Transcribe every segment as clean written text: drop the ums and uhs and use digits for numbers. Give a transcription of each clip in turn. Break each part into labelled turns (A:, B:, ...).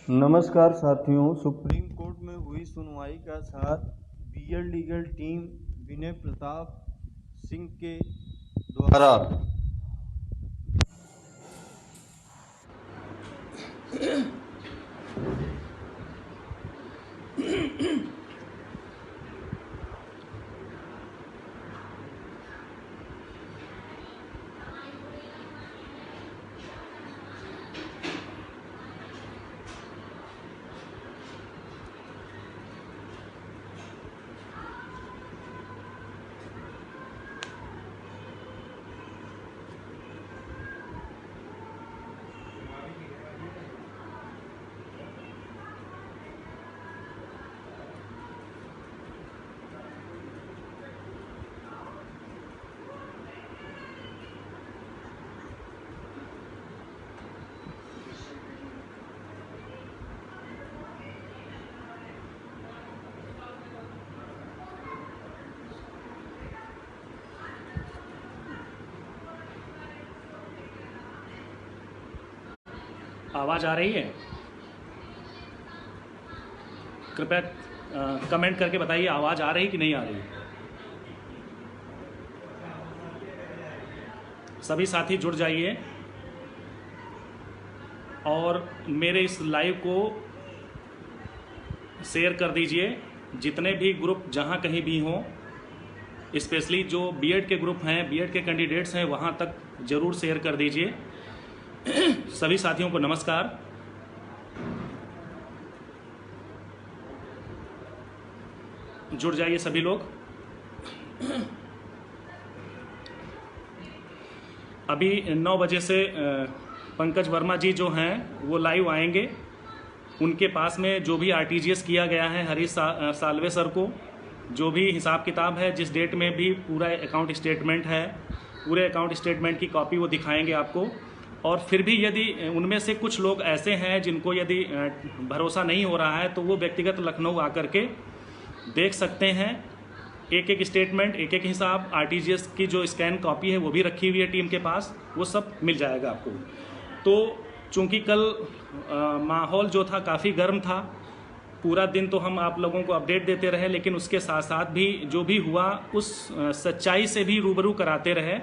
A: नमस्कार साथियों, supreme court में हुई सुनवाई का साथ बीएड लीगल टीम विनय प्रताप सिंह के द्वारा
B: आवाज़ आ रही है? कृपया कमेंट करके बताइए आवाज़ आ रही कि नहीं आ रही। सभी साथी जुड़ जाइए और मेरे इस लाइव को शेयर कर दीजिए। जितने भी ग्रुप जहाँ कहीं भी हों, स्पेशली जो बीएड के ग्रुप हैं, बीएड के कैंडिडेट्स हैं, वहाँ तक ज़रूर शेयर कर दीजिए। सभी साथियों को नमस्कार। जुड़ जाइए सभी लोग। अभी 9 बजे से पंकज वर्मा जी जो हैं वो लाइव आएंगे। उनके पास में जो भी आरटीजीएस किया गया है हरीश साल्वे सर को, जो भी हिसाब किताब है, जिस डेट में भी पूरा अकाउंट स्टेटमेंट है, पूरे अकाउंट स्टेटमेंट की कॉपी वो दिखाएंगे आपको। और फिर भी यदि उनमें से कुछ लोग ऐसे हैं जिनको यदि भरोसा नहीं हो रहा है तो वो व्यक्तिगत लखनऊ आकर के देख सकते हैं। एक एक स्टेटमेंट, एक एक हिसाब, आरटीजीएस की जो स्कैन कॉपी है वो भी रखी हुई है टीम के पास, वो सब मिल जाएगा आपको। तो चूंकि कल माहौल जो था काफ़ी गर्म था, पूरा दिन तो हम आप लोगों को अपडेट देते रहे, लेकिन उसके साथ साथ भी जो भी हुआ उस सच्चाई से भी रूबरू कराते रहे।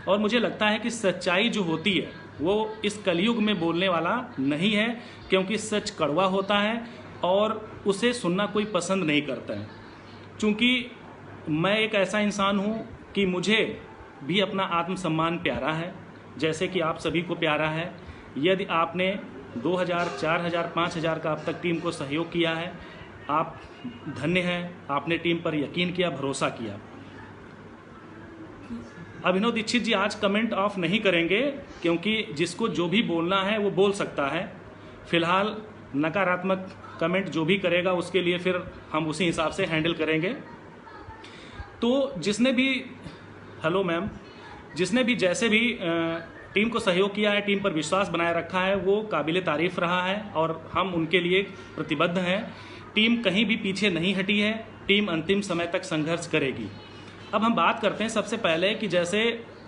B: और मुझे लगता है कि सच्चाई जो होती है वो इस कलयुग में बोलने वाला नहीं है, क्योंकि सच कड़वा होता है और उसे सुनना कोई पसंद नहीं करता है। चूँकि मैं एक ऐसा इंसान हूँ कि मुझे भी अपना आत्मसम्मान प्यारा है, जैसे कि आप सभी को प्यारा है। यदि आपने 2000, 4000, 5000 का अब तक टीम को सहयोग किया है, आप धन्य हैं। आपने टीम पर यकीन किया, भरोसा किया। अभिनव दीक्षित जी आज कमेंट ऑफ नहीं करेंगे, क्योंकि जिसको जो भी बोलना है वो बोल सकता है। फिलहाल नकारात्मक कमेंट जो भी करेगा उसके लिए फिर हम उसी हिसाब से हैंडल करेंगे। तो जिसने भी, हेलो मैम, जिसने भी जैसे भी टीम को सहयोग किया है, टीम पर विश्वास बनाए रखा है, वो काबिले तारीफ रहा है और हम उनके लिए प्रतिबद्ध हैं। टीम कहीं भी पीछे नहीं हटी है, टीम अंतिम समय तक संघर्ष करेगी। अब हम बात करते हैं सबसे पहले कि जैसे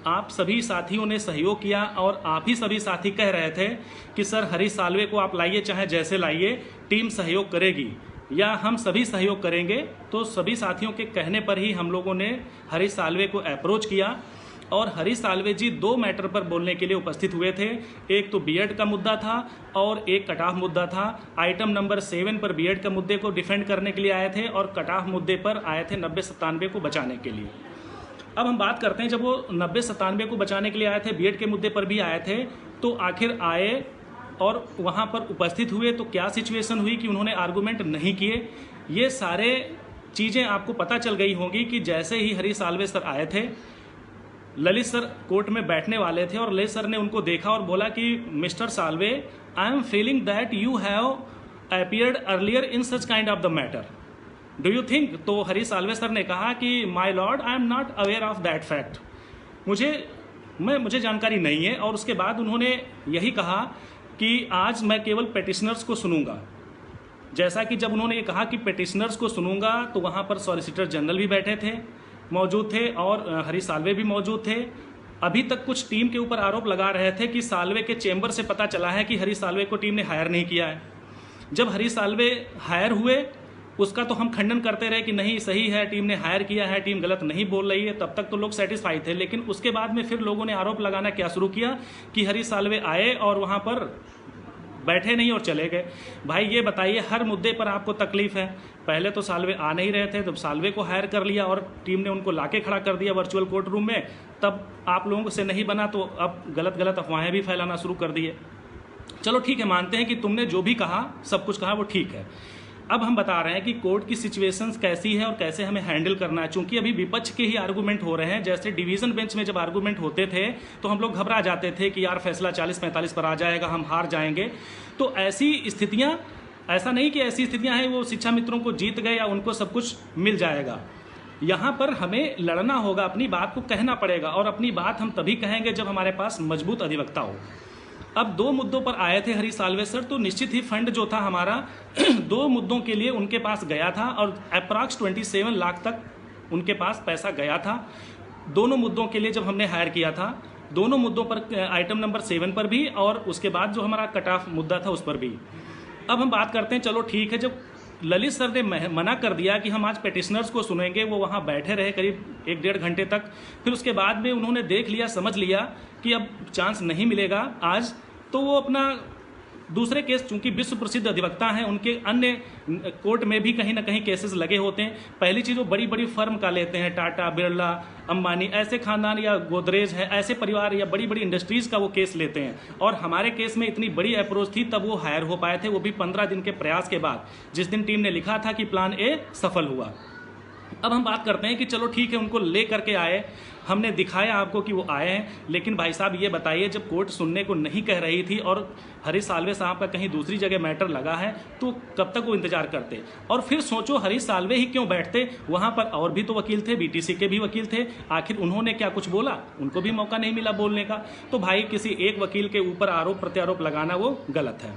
B: आप सभी साथियों ने सहयोग किया और आप ही सभी साथी कह रहे थे कि सर हरीश साल्वे को आप लाइए, चाहे जैसे लाइए, टीम सहयोग करेगी या हम सभी सहयोग करेंगे। तो सभी साथियों के कहने पर ही हम लोगों ने हरीश साल्वे को अप्रोच किया और हरीश साल्वे जी 2 मैटर पर बोलने के लिए उपस्थित हुए थे। एक तो बीएड का मुद्दा था और एक कट ऑफ मुद्दा था। आइटम नंबर 7 पर बीएड का मुद्दे को डिफेंड करने के लिए आए थे और कट ऑफ मुद्दे पर आए थे 90-97 को बचाने के लिए। अब हम बात करते हैं, जब वो 90-97 को बचाने के लिए आए थे, बीएड के मुद्दे पर भी आए थे, तो आखिर आए और वहाँ पर उपस्थित हुए तो क्या सिचुएशन हुई कि उन्होंने आर्गूमेंट नहीं किए। ये सारे चीज़ें आपको पता चल गई होंगी कि जैसे ही हरीश साल्वे सर आए थे, ललित सर कोर्ट में बैठने वाले थे और ललित सर ने उनको देखा और बोला कि mister Salve, I am feeling that you have appeared earlier in such kind of the matter, do you think? तो हरीश साल्वे सर ने कहा कि my lord, I am not aware of that fact, मुझे जानकारी नहीं है। और उसके बाद उन्होंने यही कहा कि आज मैं केवल पेटिशनर्स को सुनूंगा। जैसा कि जब उन्होंने ये कहा कि पेटिशनर्स को सुनूंगा, तो वहाँ पर सॉलिसिटर जनरल भी बैठे थे, मौजूद थे और हरीश साल्वे भी मौजूद थे। अभी तक कुछ टीम के ऊपर आरोप लगा रहे थे कि साल्वे के चेंबर से पता चला है कि हरीश साल्वे को टीम ने हायर नहीं किया है। जब हरीश साल्वे हायर हुए उसका तो हम खंडन करते रहे कि नहीं सही है, टीम ने हायर किया है, टीम गलत नहीं बोल रही है, तब तक तो लोग सेटिस्फाई थे। लेकिन उसके बाद में फिर लोगों ने आरोप लगाना क्या शुरू किया कि हरीश साल्वे आए और वहां पर बैठे नहीं और चले गए। भाई ये बताइए, हर मुद्दे पर आपको तकलीफ है। पहले तो साल्वे आ नहीं रहे थे, तब साल्वे को हायर कर लिया और टीम ने उनको लाके खड़ा कर दिया वर्चुअल कोर्ट रूम में, तब आप लोगों से नहीं बना तो अब गलत गलत अफवाहें भी फैलाना शुरू कर दिए। चलो ठीक है, मानते हैं कि तुमने जो भी कहा, सब कुछ कहा, वो ठीक है। अब हम बता रहे हैं कि कोर्ट की सिचुएशंस कैसी है और कैसे हमें हैंडल करना है। चूंकि अभी विपक्ष के ही आर्गूमेंट हो रहे हैं, जैसे डिवीजन बेंच में जब आर्गूमेंट होते थे तो हम लोग घबरा जाते थे कि यार फैसला 40-45 पर आ जाएगा, हम हार जाएंगे। तो ऐसी स्थितियां, ऐसा नहीं कि ऐसी स्थितियां हैं वो शिक्षा मित्रों को जीत गए या उनको सब कुछ मिल जाएगा। यहाँ पर हमें लड़ना होगा, अपनी बात को कहना पड़ेगा, और अपनी बात हम तभी कहेंगे जब हमारे पास मजबूत अधिवक्ता हो। अब 2 मुद्दों पर आए थे हरीश साल्वे सर, तो निश्चित ही फंड जो था हमारा 2 मुद्दों के लिए उनके पास गया था और अप्रॉक्स 27 लाख तक उनके पास पैसा गया था। दोनों मुद्दों के लिए जब हमने हायर किया था, दोनों मुद्दों पर, आइटम नंबर 7 पर भी और उसके बाद जो हमारा कट ऑफ मुद्दा था उस पर भी। अब हम बात करते हैं, चलो ठीक है, जब ललित सर ने मना कर दिया कि हम आज पेटिशनर्स को सुनेंगे, वो वहाँ बैठे रहे करीब 1-1.5 घंटे तक। फिर उसके बाद में उन्होंने देख लिया, समझ लिया कि अब चांस नहीं मिलेगा आज, तो वो अपना दूसरे केस, चूंकि विश्व प्रसिद्ध अधिवक्ता हैं, उनके अन्य कोर्ट में भी कहीं ना कहीं केसेस लगे होते हैं। पहली चीज़ वो बड़ी बड़ी फर्म का लेते हैं, टाटा, बिरला, अंबानी, ऐसे खानदान, या गोदरेज है, ऐसे परिवार या बड़ी बड़ी इंडस्ट्रीज का वो केस लेते हैं। और हमारे केस में इतनी बड़ी अप्रोच थी तब वो हायर हो पाए थे, वो भी 15 दिन के प्रयास के बाद, जिस दिन टीम ने लिखा था कि प्लान ए सफल हुआ। अब हम बात करते हैं कि चलो ठीक है, उनको ले करके आए, हमने दिखाया आपको कि वो आए हैं। लेकिन भाई साहब ये बताइए, जब कोर्ट सुनने को नहीं कह रही थी और हरीश साल्वे साहब का कहीं दूसरी जगह मैटर लगा है, तो कब तक वो इंतजार करते? और फिर सोचो, हरीश साल्वे ही क्यों बैठते, वहाँ पर और भी तो वकील थे, बीटीसी के भी वकील थे, आखिर उन्होंने क्या कुछ बोला? उनको भी मौका नहीं मिला बोलने का। तो भाई किसी एक वकील के ऊपर आरोप प्रत्यारोप लगाना वो गलत है।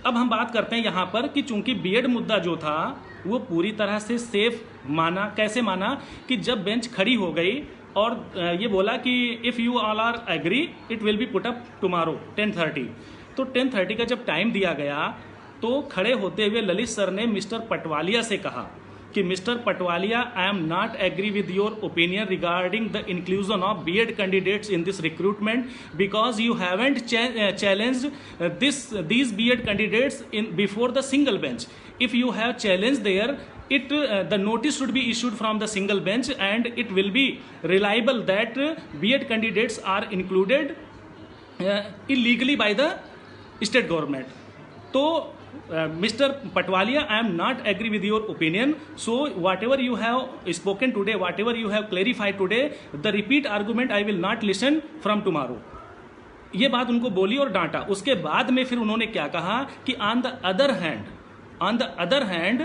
B: अब हम बात करते हैं यहाँ पर कि चूंकि बीएड मुद्दा जो था वो पूरी तरह से सेफ माना। कैसे माना कि जब बेंच खड़ी हो गई और ये बोला कि if you all are agree it will be put up tomorrow 10:30। तो 10:30 का जब टाइम दिया गया तो खड़े होते हुए ललित सर ने मिस्टर पटवालिया से कहा कि mister Patwalia, I am not agree with your opinion regarding the inclusion of BEd candidates in this recruitment because you haven't challenged these BEd candidates in before the single bench. If you have challenged there, the notice should be issued from the single bench and it will be reliable that BEd candidates are included illegally by the state government. So Mr. Patwalia, I am not agree with your opinion. So whatever you have spoken today, whatever you have clarified today, the repeat argument I will not listen from tomorrow. ये बात उनको बोली और डांटा। उसके बाद में फिर उन्होंने क्या कहा कि on the other hand,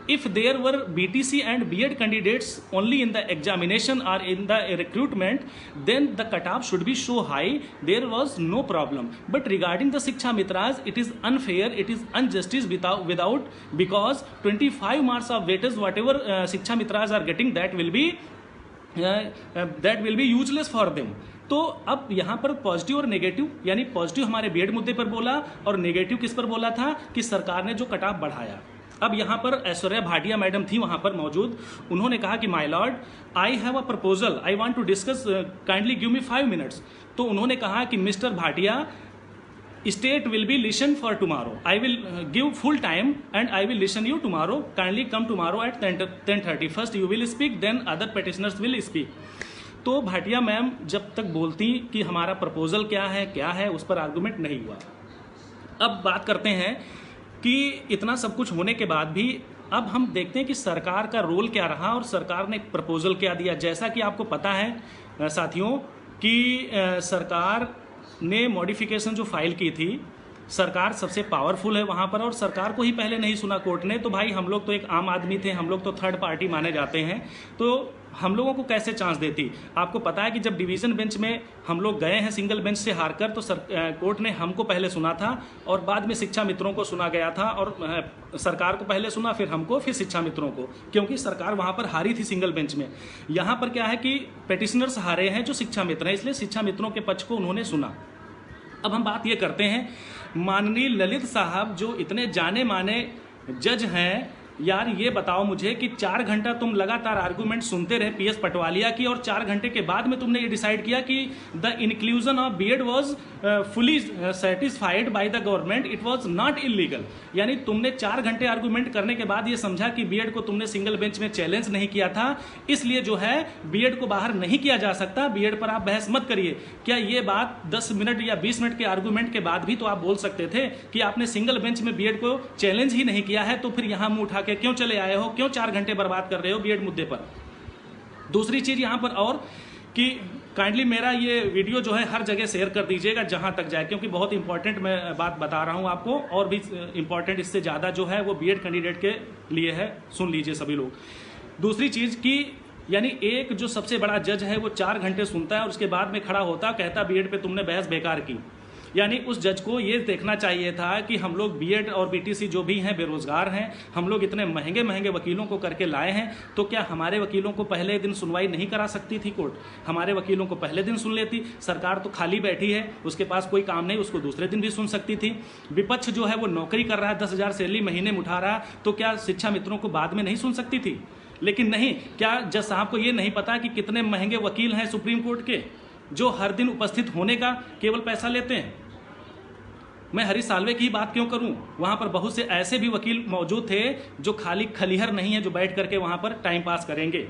B: if there were BTC and BEd candidates only in the examination or in the recruitment, then the cutoff should be so high, there was no problem. But regarding the Shiksha Mitras, it is unfair, it is injustice without because 25 marks of weightage, whatever Shiksha Mitras are getting, that will be useless for them. तो अब यहाँ पर positive और negative, यानी positive हमारे BEd मुद्दे पर बोला और नेगेटिव किस पर बोला था कि सरकार ने जो कट ऑफ बढ़ाया। अब यहाँ पर ऐश्वर्या भाटिया मैडम थी वहाँ पर मौजूद, उन्होंने कहा कि my lord, I have a proposal, I want to discuss, kindly give me 5 minutes. तो उन्होंने कहा कि mister Bhatia, state will be listen for tomorrow, I will give full time and I will listen you tomorrow, kindly come tomorrow at 10:30. First you will speak, then other petitioners will speak. तो Bhatia ma'am जब तक बोलती कि हमारा proposal क्या है, उस पर आर्गुमेंट नहीं हुआ। अब बात करते हैं कि इतना सब कुछ होने के बाद भी अब हम देखते हैं कि सरकार का रोल क्या रहा और सरकार ने प्रपोजल क्या दिया। जैसा कि आपको पता है साथियों कि सरकार ने मॉडिफिकेशन जो फाइल की थी, सरकार सबसे पावरफुल है वहाँ पर और सरकार को ही पहले नहीं सुना कोर्ट ने। तो भाई हम लोग तो एक आम आदमी थे, हम लोग तो थर्ड पार्टी माने जाते हैं, तो हम लोगों को कैसे चांस देती। आपको पता है कि जब डिवीज़न बेंच में हम लोग गए हैं सिंगल बेंच से हारकर, तो कोर्ट ने हमको पहले सुना था और बाद में शिक्षा मित्रों को सुना गया था, और सरकार को पहले सुना, फिर हमको, फिर शिक्षा मित्रों को, क्योंकि सरकार वहाँ पर हारी थी सिंगल बेंच में। यहाँ पर क्या है कि पेटिशनर्स हारे हैं जो शिक्षा मित्र हैं, इसलिए शिक्षा मित्रों के पक्ष को उन्होंने सुना। अब हम बात ये करते हैं माननीय ललित साहब जो इतने जाने माने जज हैं, यार ये बताओ मुझे कि 4 घंटा तुम लगातार आर्गुमेंट सुनते रहे पीएस पटवालिया की, और 4 घंटे के बाद में तुमने ये डिसाइड किया कि the inclusion of BEd was fully satisfied by the government, it was not illegal. यानी तुमने 4 घंटे आर्गुमेंट करने के बाद ये समझा कि बीएड को तुमने सिंगल बेंच में चैलेंज नहीं किया था, इसलिए जो है बीएड को बाहर नहीं किया जा सकता, बीएड पर आप बहस मत करिए। क्या ये बात 10 मिनट या 20 मिनट के आर्गुमेंट के बाद भी तो आप बोल सकते थे कि आपने सिंगल बेंच में बीएड को चैलेंज ही नहीं किया है, तो फिर यहां मुंह उठा के क्यों चले आए हो, क्यों 4 घंटे बर्बाद कर रहे हो बीएड मुद्दे पर। दूसरी चीज यहां पर और कि काइंडली मेरा ये वीडियो जो है हर जगह शेयर कर दीजिएगा जहां तक जाए, क्योंकि बहुत इंपॉर्टेंट मैं बात बता रहा हूं आपको, और भी इंपॉर्टेंट इससे ज्यादा जो है वो बीएड कैंडिडेट के लिए है, सुन लीजिए सभी लोग। दूसरी चीज कि यानी एक जो सबसे बड़ा जज है वो 4 घंटे सुनता है और उसके बाद में खड़ा होता कहता बीएड पे तुमने बहस बेकार की। यानी उस जज को ये देखना चाहिए था कि हम लोग बीएड और बीटीसी जो भी हैं बेरोजगार हैं, हम लोग इतने महंगे महंगे वकीलों को करके लाए हैं, तो क्या हमारे वकीलों को पहले दिन सुनवाई नहीं करा सकती थी कोर्ट? हमारे वकीलों को पहले दिन सुन लेती। सरकार तो खाली बैठी है, उसके पास कोई काम नहीं, उसको दूसरे दिन भी सुन सकती थी। विपक्ष जो है वो नौकरी कर रहा है, 10,000 सैलरी महीने में उठा रहा है, तो क्या शिक्षा मित्रों को बाद में नहीं सुन सकती थी? लेकिन नहीं, क्या जज साहब को ये नहीं पता कि कितने महंगे वकील हैं सुप्रीम कोर्ट के जो हर दिन उपस्थित होने का केवल पैसा लेते हैं? मैं हरीश साल्वे की बात क्यों करूं, वहां पर बहुत से ऐसे भी वकील मौजूद थे जो खाली खलीहर नहीं है जो बैठ करके वहां पर टाइम पास करेंगे।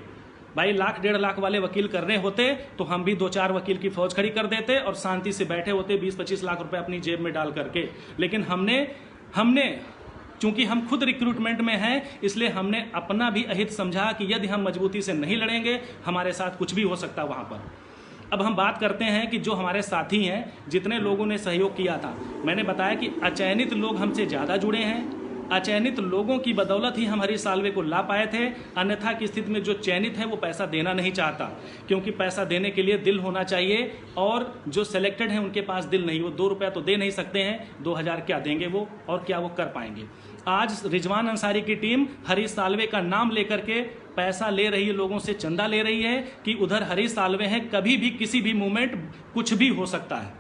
B: भाई 1,00,000 1.5 लाख वाले वकील करने होते तो हम भी 2-4 वकील की फौज खड़ी कर देते और शांति से बैठे होते 20-25 लाख रुपए अपनी जेब में डाल करके। लेकिन हमने चूंकि हम खुद रिक्रूटमेंट में हैं, इसलिए हमने अपना भी अहित समझा कि यदि हम मजबूती से नहीं लड़ेंगे हमारे साथ कुछ भी हो सकता है वहां पर। अब हम बात करते हैं कि जो हमारे साथी हैं, जितने लोगों ने सहयोग किया था, मैंने बताया कि अचयनित लोग हमसे ज़्यादा जुड़े हैं। अचयनित लोगों की बदौलत ही हम हरीश साल्वे को ला पाए थे, अन्यथा की स्थिति में जो चयनित है वो पैसा देना नहीं चाहता, क्योंकि पैसा देने के लिए दिल होना चाहिए, और जो सिलेक्टेड हैं उनके पास दिल नहीं। वो 2 रुपया तो दे नहीं सकते हैं, 2,000 क्या देंगे वो, और क्या वो कर पाएंगे? आज रिजवान अंसारी की टीम हरीश साल्वे का नाम लेकर के पैसा ले रही है, लोगों से चंदा ले रही है कि उधर हरीश साल्वे हैं, कभी भी किसी भी मोमेंट कुछ भी हो सकता है,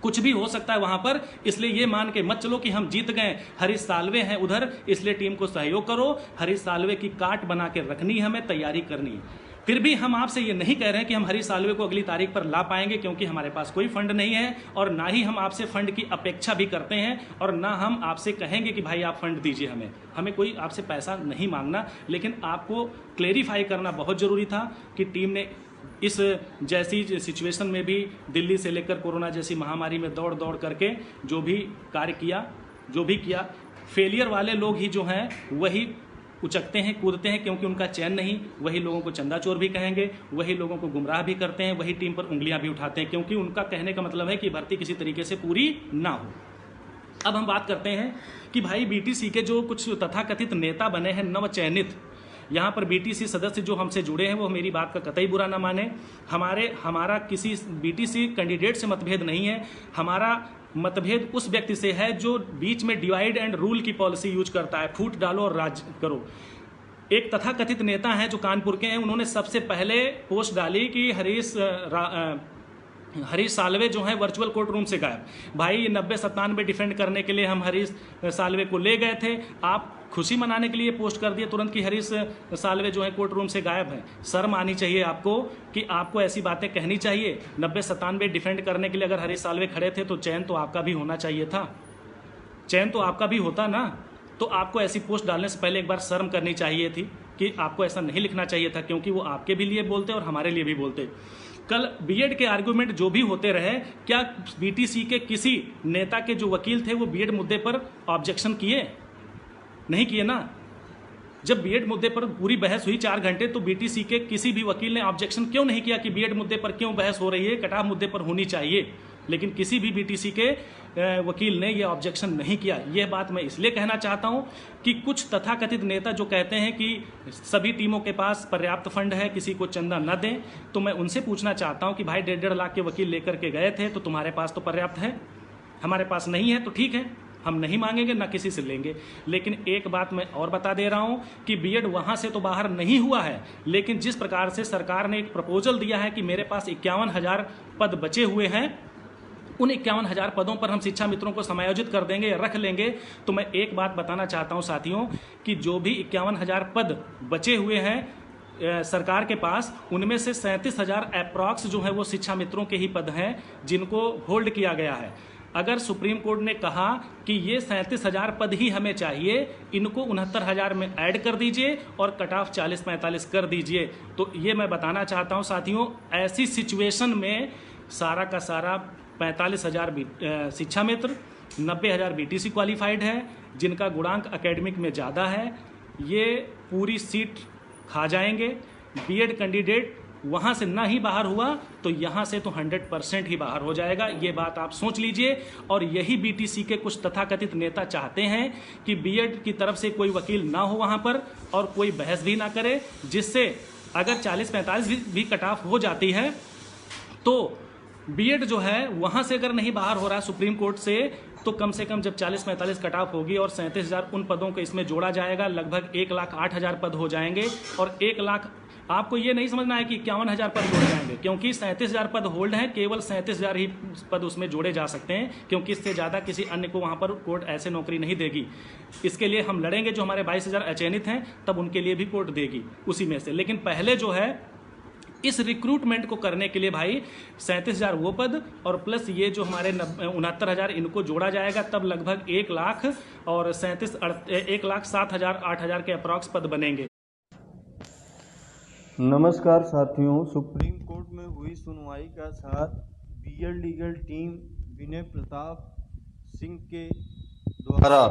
B: कुछ भी हो सकता है वहां पर। इसलिए ये मान के मत चलो कि हम जीत गए, हरीश साल्वे हैं उधर, इसलिए टीम को सहयोग करो। हरीश साल्वे की काट बना के रखनी है, हमें तैयारी करनी है। फिर भी हम आपसे ये नहीं कह रहे हैं कि हम हरीश साल्वे को अगली तारीख पर ला पाएंगे, क्योंकि हमारे पास कोई फंड नहीं है, और ना ही हम आपसे फंड की अपेक्षा भी करते हैं, और ना हम आपसे कहेंगे कि भाई आप फंड दीजिए हमें कोई आपसे पैसा नहीं मांगना। लेकिन आपको क्लेरिफाई करना बहुत जरूरी था कि टीम ने इस जैसी सिचुएशन में भी दिल्ली से लेकर कोरोना जैसी महामारी में दौड़ दौड़ करके जो भी कार्य किया, जो भी किया, फेलियर वाले लोग ही जो हैं वही उचकते हैं, कूदते हैं, क्योंकि उनका चैन नहीं। वही लोगों को चंदा चोर भी कहेंगे, वही लोगों को गुमराह भी करते हैं, वही टीम पर उंगलियां भी उठाते हैं, क्योंकि उनका कहने का मतलब है कि भर्ती किसी तरीके से पूरी ना हो। अब हम बात करते हैं कि भाई बीटीसी के जो कुछ तथाकथित नेता बने हैं नवचयनित, यहाँ पर बीटीसी सदस्य जो हमसे जुड़े हैं वो मेरी बात का कतई बुरा ना माने। हमारा किसी बीटीसी कैंडिडेट से मतभेद नहीं है, हमारा मतभेद उस व्यक्ति से है जो बीच में डिवाइड एंड रूल की पॉलिसी यूज करता है, फूट डालो और राज करो। एक तथाकथित नेता हैं जो कानपुर के हैं, उन्होंने सबसे पहले पोस्ट डाली कि हरीश साल्वे जो है वर्चुअल कोर्ट रूम से गायब। भाई 90-97 डिफेंड करने के लिए हम हरीश साल्वे को ले गए थे, आप खुशी मनाने के लिए पोस्ट कर दिए तुरंत कि हरीश साल्वे जो है कोर्ट रूम से गायब है। शर्म आनी चाहिए आपको कि आपको ऐसी बातें कहनी चाहिए। 90-97 डिफेंड करने के लिए अगर हरीश साल्वे खड़े थे तो चयन तो आपका भी होना चाहिए था, चयन तो आपका भी होता ना। तो आपको ऐसी पोस्ट डालने से पहले एक बार शर्म करनी चाहिए थी कि आपको ऐसा नहीं लिखना चाहिए था, क्योंकि वो आपके भी लिए बोलते और हमारे लिए भी बोलते। कल बीएड के आर्गुमेंट जो भी होते रहे, क्या बीटीसी के किसी नेता के जो वकील थे वो बीएड मुद्दे पर ऑब्जेक्शन किए? नहीं किए ना। जब बीएड मुद्दे पर पूरी बहस हुई 4 घंटे, तो बीटीसी के किसी भी वकील ने ऑब्जेक्शन क्यों नहीं किया कि बीएड मुद्दे पर क्यों बहस हो रही है, कटाव मुद्दे पर होनी चाहिए? लेकिन किसी भी बीटीसी के वकील ने यह ऑब्जेक्शन नहीं किया। यह बात मैं इसलिए कहना चाहता हूं कि कुछ तथाकथित नेता जो कहते हैं कि सभी टीमों के पास पर्याप्त फंड है, किसी को चंदा न दें, तो मैं उनसे पूछना चाहता हूं कि भाई 1.5 लाख के वकील लेकर के गए थे, तो तुम्हारे पास तो पर्याप्त है, हमारे पास नहीं है, तो ठीक है, हम नहीं मांगेंगे, ना किसी से लेंगे। लेकिन एक बात मैं और बता दे रहा हूं कि बीएड वहां से तो बाहर नहीं हुआ है, लेकिन जिस प्रकार से सरकार ने एक प्रपोजल दिया है कि मेरे पास 51,000 पद बचे हुए हैं, उन 51,000 पदों पर हम शिक्षा मित्रों को समायोजित कर देंगे या रख लेंगे। तो मैं एक बात बताना चाहता हूं साथियों कि जो भी 51,000 पद बचे हुए हैं सरकार के पास, उनमें से 37,000 अप्रॉक्स जो है वो शिक्षा मित्रों के ही पद हैं जिनको होल्ड किया गया है। अगर सुप्रीम कोर्ट ने कहा कि ये 37,000 पद ही हमें चाहिए, इनको 69,000 में ऐड कर दीजिए और कट ऑफ 40-45 कर दीजिए, तो ये मैं बताना चाहता हूं साथियों, ऐसी सिचुएशन में सारा का सारा 45,000 शिक्षा मित्र, 90,000 बीटीसी क्वालिफाइड है, जिनका गुणांक एकेडमिक में ज़्यादा है, ये पूरी सीट खा जाएंगे। बीएड कैंडिडेट वहाँ से ना ही बाहर हुआ तो यहाँ से तो 100% ही बाहर हो जाएगा। ये बात आप सोच लीजिए। और यही बीटीसी के कुछ तथाकथित नेता चाहते हैं कि बीएड की तरफ से कोई वकील ना हो वहाँ पर और कोई बहस भी ना करे, जिससे अगर 40-45 भी कट ऑफ हो जाती है तो बीएड जो है वहाँ से अगर नहीं बाहर हो रहा है सुप्रीम कोर्ट से, तो कम से कम जब 40-45 कट ऑफ होगी और 37,000 उन पदों को इसमें जोड़ा जाएगा, लगभग 1,08,000 पद हो जाएंगे। और 1 लाख, आपको ये नहीं समझना है कि 51,000 पद जोड़े जाएंगे, क्योंकि 37,000 पद होल्ड हैं, केवल 37,000 ही पद उसमें जोड़े जा सकते हैं, क्योंकि इससे ज़्यादा किसी अन्य को वहाँ पर कोर्ट ऐसे नौकरी नहीं देगी। इसके लिए हम लड़ेंगे, जो हमारे 22,000 अचयनित हैं तब उनके लिए भी कोर्ट देगी उसी में से। लेकिन पहले जो है इस रिक्रूटमेंट को करने के लिए भाई 37,000 वो पद और प्लस ये जो हमारे 69,000 इनको जोड़ा जाएगा, तब लगभग 1 लाख और 1,07,000-8,000 के अप्रॉक्स पद बनेंगे।
A: नमस्कार साथियों, सुप्रीम कोर्ट में हुई सुनवाई का साथ बीएड लीगल टीम विनय प्रताप सिंह के द्वारा